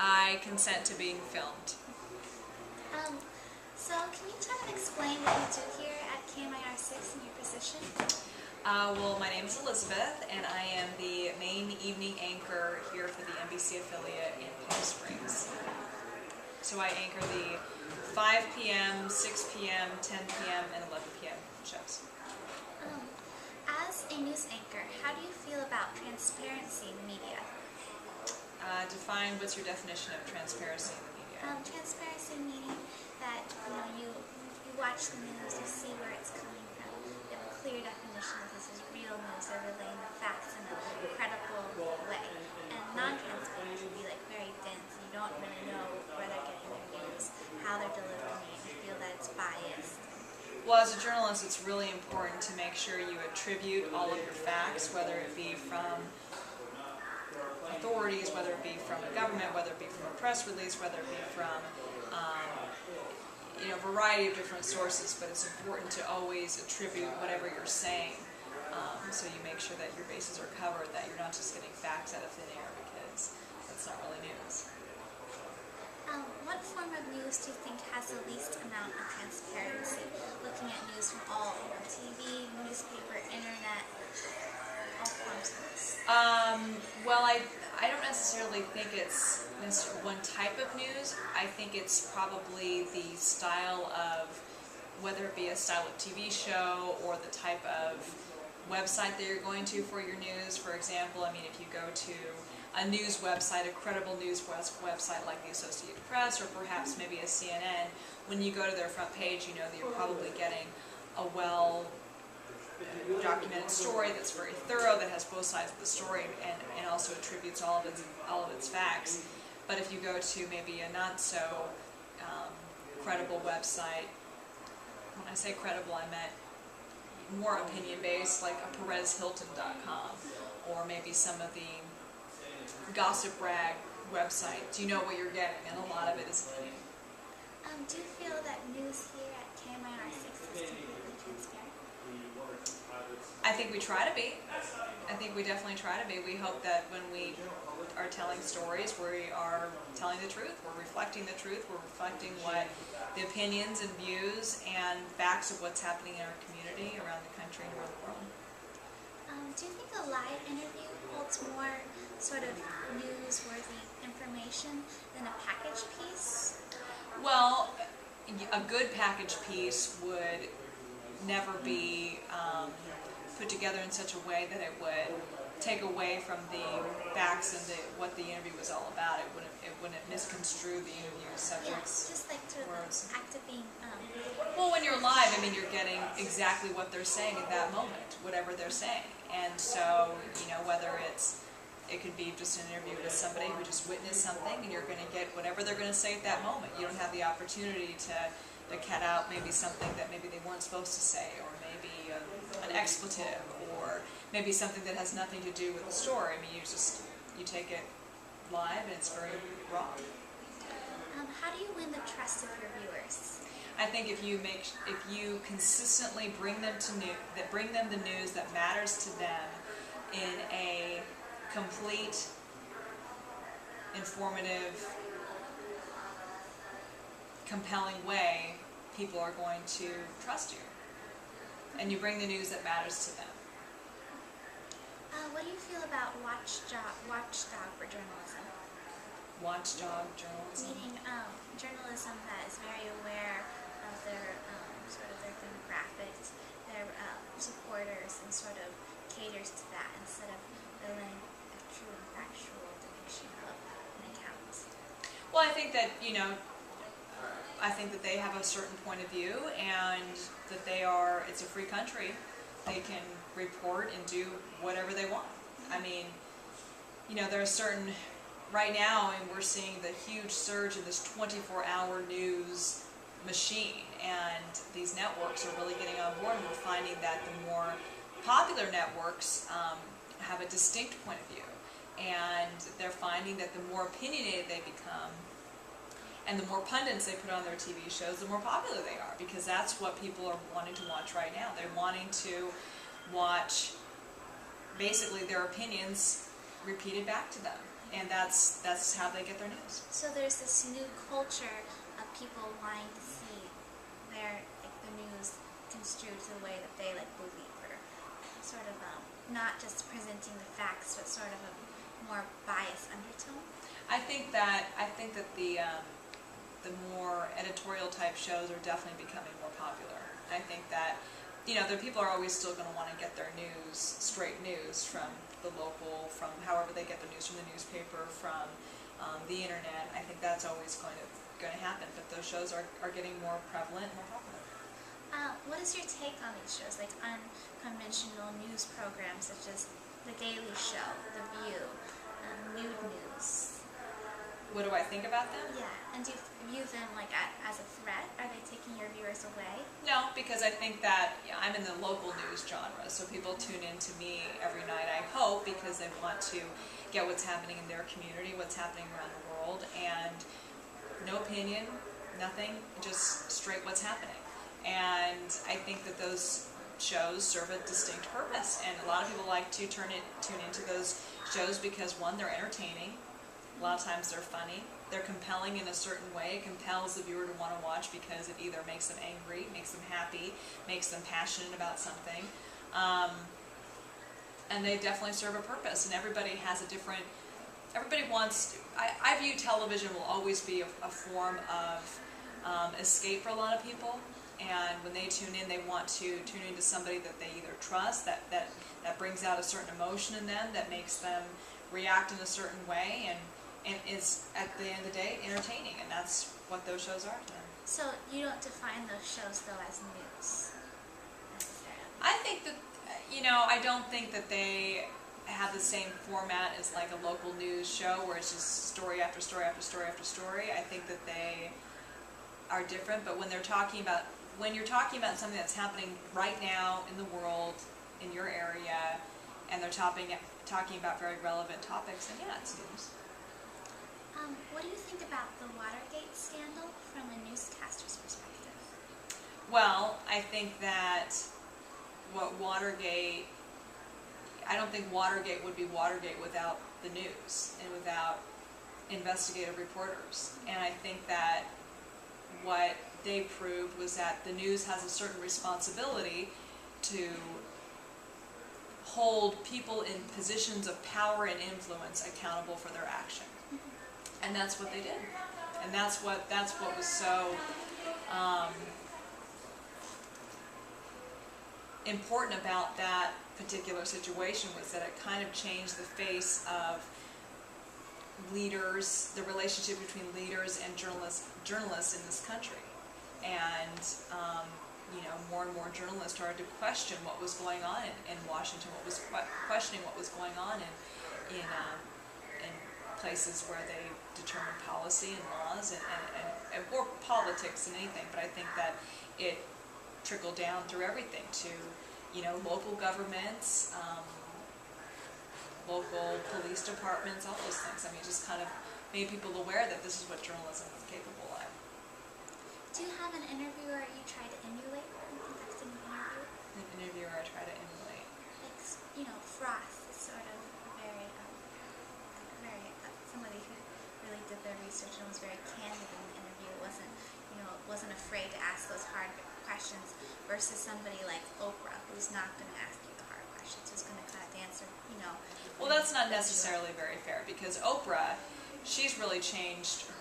I consent to being filmed. So can you kind of explain what you do here at KMIR 6 in your position? Well, my name is Elizabeth, and I am the main evening anchor here for the NBC affiliate in Palm Springs. So I anchor the 5 p.m., 6 p.m., 10 p.m., and 11 p.m. shows. As a news anchor, how do you feel about transparency in the media? Define what's your definition of transparency in the media? Transparency meaning that you watch the news, you see where it's coming from. You have a clear definition that this is real news. They're relaying the facts in a credible way. And non-transparency would be like very dense. You don't really know where they're getting their news, how they're delivering it. You feel that it's biased. Well, as a journalist, it's really important to make sure you attribute all of your facts, whether it be from authorities, whether it be from a government, whether it be from a press release, whether it be from a variety of different sources. But it's important to always attribute whatever you're saying, so you make sure that your bases are covered, that you're not just getting facts out of thin air, because that's not really news. What form of news do you think has the least amount of transparency? Looking at news from all, TV, newspaper, internet, all forms of this. Well, I don't necessarily think it's one type of news. I think it's probably the style of, whether it be a style of TV show or the type of website that you're going to for your news. For example, I mean, if you go to a news website, a credible news website like the Associated Press, or perhaps maybe a CNN, when you go to their front page, you know that you're probably getting a well-documented story that's very thorough, that has both sides of the story, and also attributes all of its facts. But if you go to maybe a not so credible website, when I say credible, I meant more opinion-based, like a PerezHilton.com, or maybe some of the gossip rag websites, you know what you're getting, and a lot of it is opinion. Do you feel that news here at KMIR 6 is completely transparent? I think we try to be. I think we definitely try to be. We hope that when we are telling stories, we are telling the truth. We're reflecting the truth. We're reflecting what the opinions and views and facts of what's happening in our community, around the country, and around the world. Do you think a live interview holds more sort of newsworthy information than a package piece? Well, a good package piece would never be put together in such a way that it would take away from the facts and what the interview was all about. It wouldn't misconstrue the interview subjects. Yeah, just like through the act of being. Well, when you're live, I mean, you're getting exactly what they're saying at that moment, whatever they're saying. And so, whether it could be just an interview with somebody who just witnessed something, and you're going to get whatever they're going to say at that moment. You don't have the opportunity to cut out maybe something that maybe they weren't supposed to say, or maybe an expletive, or maybe something that has nothing to do with the story. I mean, you take it live, and it's very raw. How do you win the trust of your viewers? I think if you consistently bring them the news that matters to them in a complete, informative, compelling way, people are going to trust you. And you bring the news that matters to them. What do you feel about watchdog for journalism? Watchdog journalism? Meaning journalism that is very aware of their their demographics, their supporters, and sort of caters to that instead of relaying a true and factual depiction of an account. Well, I think that they have a certain point of view, and that it's a free country. They can report and do whatever they want. I mean, there are certain, right now, and we're seeing the huge surge in this 24-hour news machine, and these networks are really getting on board, and we're finding that the more popular networks have a distinct point of view, and they're finding that the more opinionated they become, and the more pundits they put on their TV shows, the more popular they are, because that's what people are wanting to watch right now. They're wanting to watch basically their opinions repeated back to them. and that's how they get their news. So there's this new culture of people wanting to see their the news construed to the way that they believe, or sort of not just presenting the facts, but sort of a more biased undertone. I think that the more editorial type shows are definitely becoming more popular. I think that the people are always still going to want to get their news, straight news from the local, from however they get the news from the newspaper, from the internet. I think that's always going to happen. But those shows are getting more prevalent, more popular. What is your take on these shows, like unconventional news programs such as The Daily Show, The View, Nude News? What do I think about them? Yeah, and do you view them as a threat? Are they taking your viewers away? No, because I think that I'm in the local news genre, so people tune in to me every night, I hope, because they want to get what's happening in their community, what's happening around the world, and no opinion, nothing, just straight what's happening. And I think that those shows serve a distinct purpose, and a lot of people like to tune into those shows because, one, they're entertaining. A lot of times they're funny. They're compelling in a certain way. It compels the viewer to want to watch because it either makes them angry, makes them happy, makes them passionate about something. And they definitely serve a purpose. And everybody has a different... Everybody wants... I view television will always be a form of escape for a lot of people. And when they tune in, they want to tune into somebody that they either trust, that brings out a certain emotion in them, that makes them react in a certain way, and is, at the end of the day, entertaining, and that's what those shows are to them. So you don't define those shows, though, as news, necessarily? I think that, I don't think that they have the same format as like a local news show where it's just story after story after story after story. I think that they are different, but when you're talking about something that's happening right now in the world, in your area, and they're talking about very relevant topics, and yeah, it's news. What do you think about the Watergate scandal from a newscaster's perspective? Well, I think that I don't think Watergate would be Watergate without the news and without investigative reporters. And I think that what they proved was that the news has a certain responsibility to hold people in positions of power and influence accountable for their action. And that's what they did. And that's what was so important about that particular situation, was that it kind of changed the face of leaders, the relationship between leaders and journalists in this country. And more and more journalists started to question what was going on in Washington, questioning what was going on in places where they determine policy and laws and more politics than anything. But I think that it trickled down through everything to local governments, local police departments, all those things. I mean, just kind of made people aware that this is what journalism is capable of. Do you have an interviewer you try to emulate when conducting an interview? An interviewer I try to emulate. Like, Frost is sort of very somebody who really did their research and was very candid in the interview. Wasn't afraid to ask those hard questions, versus somebody like Oprah, who's not going to ask you the hard questions, who's going to kind of answer, Well, that's not necessarily very fair, because Oprah, she's really changed her